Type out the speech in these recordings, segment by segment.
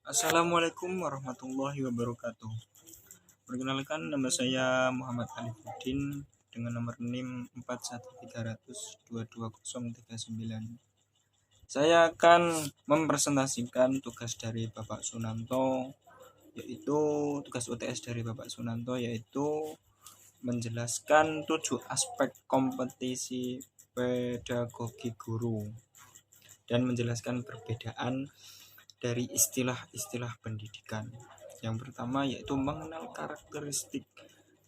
Assalamualaikum warahmatullahi wabarakatuh. Perkenalkan, nama saya Muhammad Alifuddin dengan nomor NIM 41302239. Saya akan mempresentasikan tugas dari Bapak Sunanto, yaitu tugas UTS dari Bapak Sunanto, yaitu menjelaskan 7 aspek kompetisi pedagogi guru dan menjelaskan perbedaan dari istilah-istilah pendidikan. Yang pertama yaitu mengenal karakteristik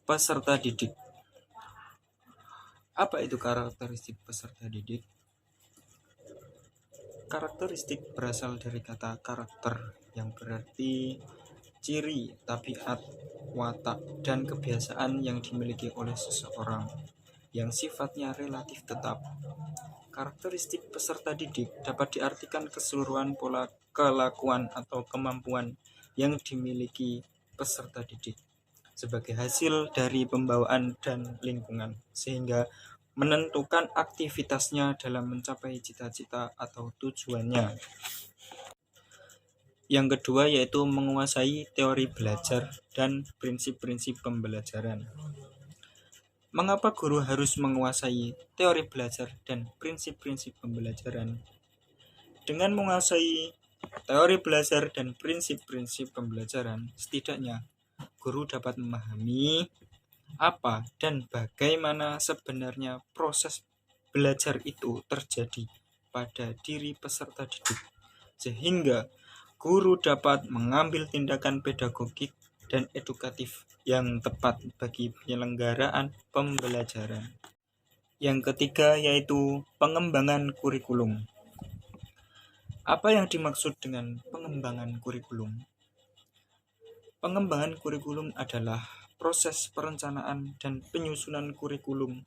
peserta didik. Apa itu karakteristik peserta didik? Karakteristik berasal dari kata karakter yang berarti ciri, tabiat, watak, dan kebiasaan yang dimiliki oleh seseorang yang sifatnya relatif tetap. Karakteristik peserta didik dapat diartikan keseluruhan pola kelakuan atau kemampuan yang dimiliki peserta didik sebagai hasil dari pembawaan dan lingkungan, sehingga menentukan aktivitasnya dalam mencapai cita-cita atau tujuannya. Yang kedua yaitu menguasai teori belajar dan prinsip-prinsip pembelajaran. Mengapa guru harus menguasai teori belajar dan prinsip-prinsip pembelajaran? Dengan menguasai teori belajar dan prinsip-prinsip pembelajaran, setidaknya guru dapat memahami apa dan bagaimana sebenarnya proses belajar itu terjadi pada diri peserta didik, sehingga guru dapat mengambil tindakan pedagogik dan edukatif yang tepat bagi penyelenggaraan pembelajaran. Yang ketiga yaitu pengembangan kurikulum. Apa yang dimaksud dengan pengembangan kurikulum? Pengembangan kurikulum adalah proses perencanaan dan penyusunan kurikulum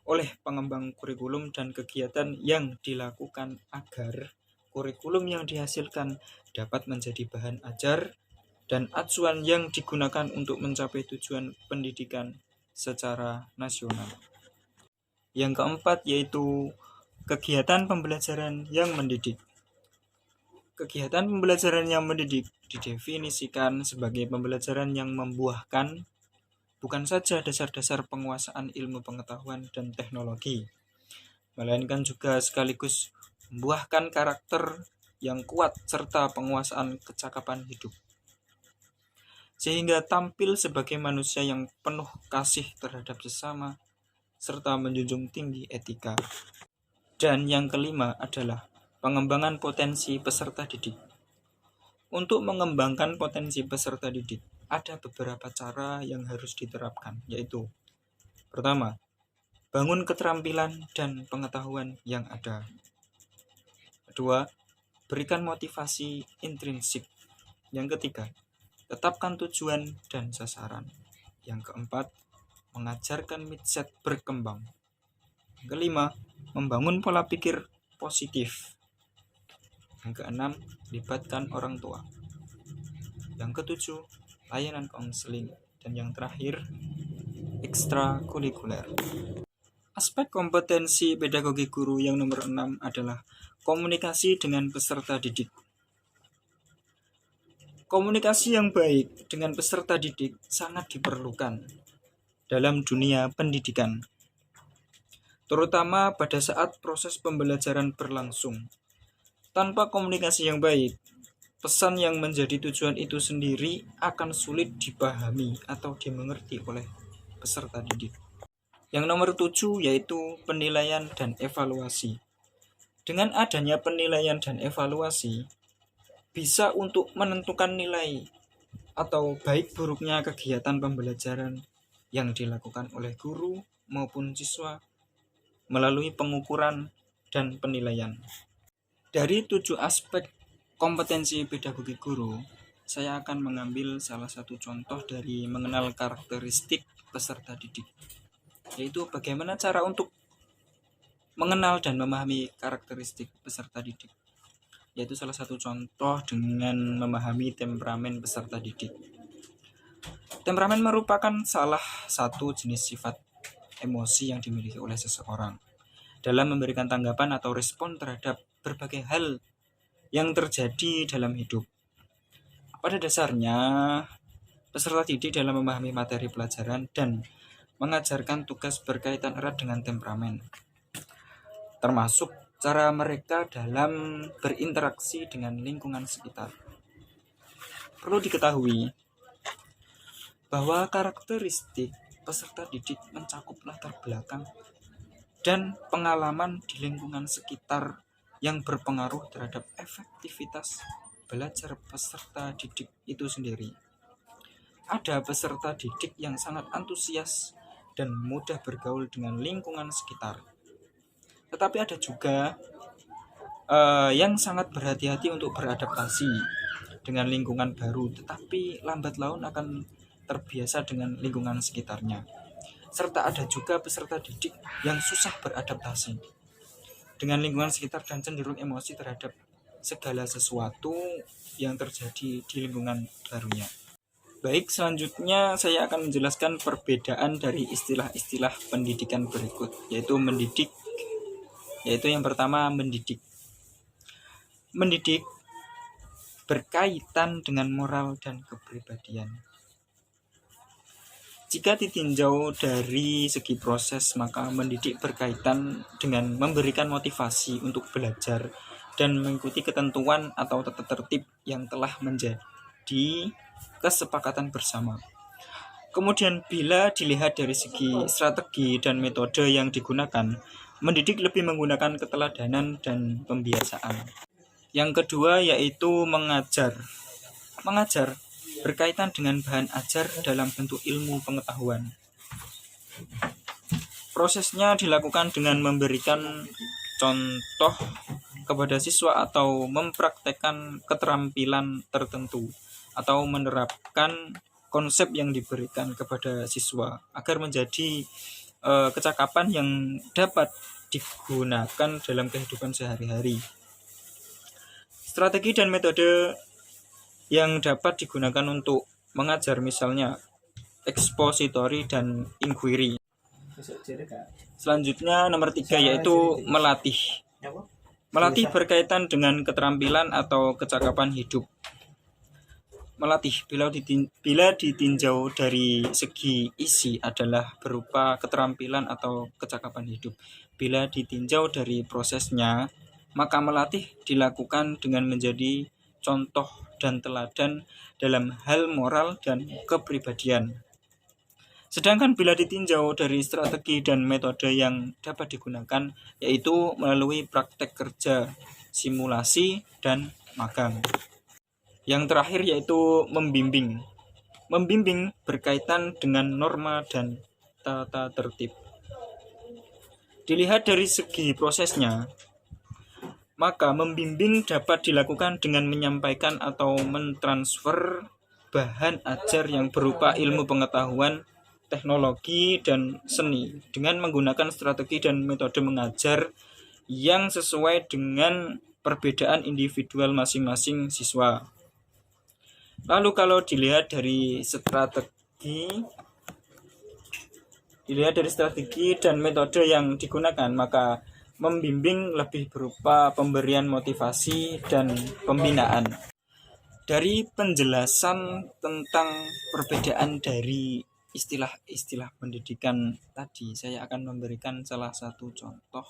oleh pengembang kurikulum dan kegiatan yang dilakukan agar kurikulum yang dihasilkan dapat menjadi bahan ajar dan acuan yang digunakan untuk mencapai tujuan pendidikan secara nasional. Yang keempat yaitu kegiatan pembelajaran yang mendidik. Kegiatan pembelajaran yang mendidik didefinisikan sebagai pembelajaran yang membuahkan bukan saja dasar-dasar penguasaan ilmu pengetahuan dan teknologi, melainkan juga sekaligus membuahkan karakter yang kuat serta penguasaan kecakapan hidup, sehingga tampil sebagai manusia yang penuh kasih terhadap sesama serta menjunjung tinggi etika. Dan yang kelima adalah pengembangan potensi peserta didik. Untuk mengembangkan potensi peserta didik, ada beberapa cara yang harus diterapkan, yaitu pertama, bangun keterampilan dan pengetahuan yang ada. Kedua, berikan motivasi intrinsik. Yang ketiga, tetapkan tujuan dan sasaran. Yang keempat, mengajarkan mindset berkembang. Yang kelima, membangun pola pikir positif. Yang keenam, libatkan orang tua. Yang ketujuh, layanan konseling. Dan yang terakhir, ekstrakurikuler. Aspek kompetensi pedagogi guru yang nomor 6 adalah komunikasi dengan peserta didik. Komunikasi yang baik dengan peserta didik sangat diperlukan dalam dunia pendidikan, terutama pada saat proses pembelajaran berlangsung. Tanpa komunikasi yang baik, pesan yang menjadi tujuan itu sendiri akan sulit dipahami atau dimengerti oleh peserta didik. Yang nomor 7 yaitu penilaian dan evaluasi. Dengan adanya penilaian dan evaluasi, bisa untuk menentukan nilai atau baik buruknya kegiatan pembelajaran yang dilakukan oleh guru maupun siswa melalui pengukuran dan penilaian. Dari 7 aspek kompetensi pedagogi guru, saya akan mengambil salah satu contoh dari mengenal karakteristik peserta didik, yaitu bagaimana cara untuk mengenal dan memahami karakteristik peserta didik, yaitu salah satu contoh dengan memahami temperamen peserta didik. Temperamen merupakan salah satu jenis sifat emosi yang dimiliki oleh seseorang dalam memberikan tanggapan atau respon terhadap berbagai hal yang terjadi dalam hidup. Pada dasarnya, peserta didik dalam memahami materi pelajaran dan mengajarkan tugas berkaitan erat dengan temperamen, termasuk cara mereka dalam berinteraksi dengan lingkungan sekitar. Perlu diketahui bahwa karakteristik peserta didik mencakup latar belakang dan pengalaman di lingkungan sekitar yang berpengaruh terhadap efektivitas belajar peserta didik itu sendiri. Ada peserta didik yang sangat antusias dan mudah bergaul dengan lingkungan sekitar. Tetapi ada juga yang sangat berhati-hati untuk beradaptasi dengan lingkungan baru, tetapi lambat laun akan terbiasa dengan lingkungan sekitarnya. Serta ada juga peserta didik yang susah beradaptasi dengan lingkungan sekitar dan cenderung emosi terhadap segala sesuatu yang terjadi di lingkungan barunya. Baik, selanjutnya saya akan menjelaskan perbedaan dari istilah-istilah pendidikan berikut, yaitu mendidik, yaitu yang pertama mendidik. Mendidik berkaitan dengan moral dan kepribadian. Jika ditinjau dari segi proses, maka mendidik berkaitan dengan memberikan motivasi untuk belajar dan mengikuti ketentuan atau tata tertib yang telah menjadi kesepakatan bersama. Kemudian bila dilihat dari segi strategi dan metode yang digunakan, mendidik lebih menggunakan keteladanan dan pembiasaan. Yang kedua yaitu mengajar. Mengajar berkaitan dengan bahan ajar dalam bentuk ilmu pengetahuan. Prosesnya dilakukan dengan memberikan contoh kepada siswa atau mempraktekkan keterampilan tertentu atau menerapkan konsep yang diberikan kepada siswa agar menjadi kecakapan yang dapat digunakan dalam kehidupan sehari-hari. Strategi dan metode yang dapat digunakan untuk mengajar misalnya expository dan inquiry. Selanjutnya nomor 3 yaitu melatih. Melatih berkaitan dengan keterampilan atau kecakapan hidup. Melatih bila ditinjau dari segi isi adalah berupa keterampilan atau kecakapan hidup. Bila ditinjau dari prosesnya, maka melatih dilakukan dengan menjadi contoh dan teladan dalam hal moral dan kepribadian. Sedangkan bila ditinjau dari strategi dan metode yang dapat digunakan, yaitu melalui praktek kerja, simulasi, dan magang. Yang terakhir yaitu membimbing. Membimbing berkaitan dengan norma dan tata tertib. Dilihat dari segi prosesnya, maka membimbing dapat dilakukan dengan menyampaikan atau mentransfer bahan ajar yang berupa ilmu pengetahuan, teknologi, dan seni dengan menggunakan strategi dan metode mengajar yang sesuai dengan perbedaan individual masing-masing siswa. Lalu kalau dilihat dari strategi dan metode yang digunakan, maka membimbing lebih berupa pemberian motivasi dan pembinaan. Dari penjelasan tentang perbedaan dari istilah-istilah pendidikan tadi, saya akan memberikan salah satu contoh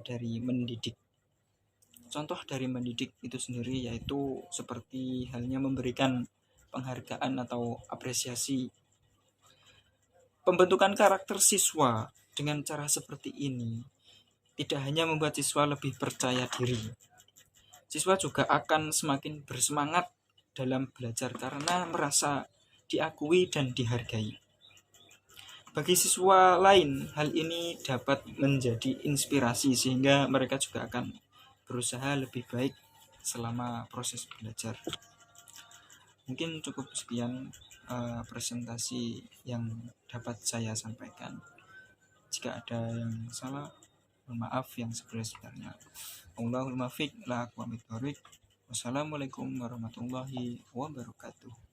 dari mendidik. Contoh dari mendidik itu sendiri yaitu seperti halnya memberikan penghargaan atau apresiasi. Pembentukan karakter siswa dengan cara seperti ini tidak hanya membuat siswa lebih percaya diri, siswa juga akan semakin bersemangat dalam belajar karena merasa diakui dan dihargai. Bagi siswa lain, hal ini dapat menjadi inspirasi sehingga mereka juga akan berusaha lebih baik selama proses belajar. Mungkin cukup sekian presentasi yang dapat saya sampaikan. Jika ada yang salah, maaf yang sebenarnya. Allahul muwaffiq la aqwamit thoriq. Wassalamualaikum warahmatullahi wabarakatuh.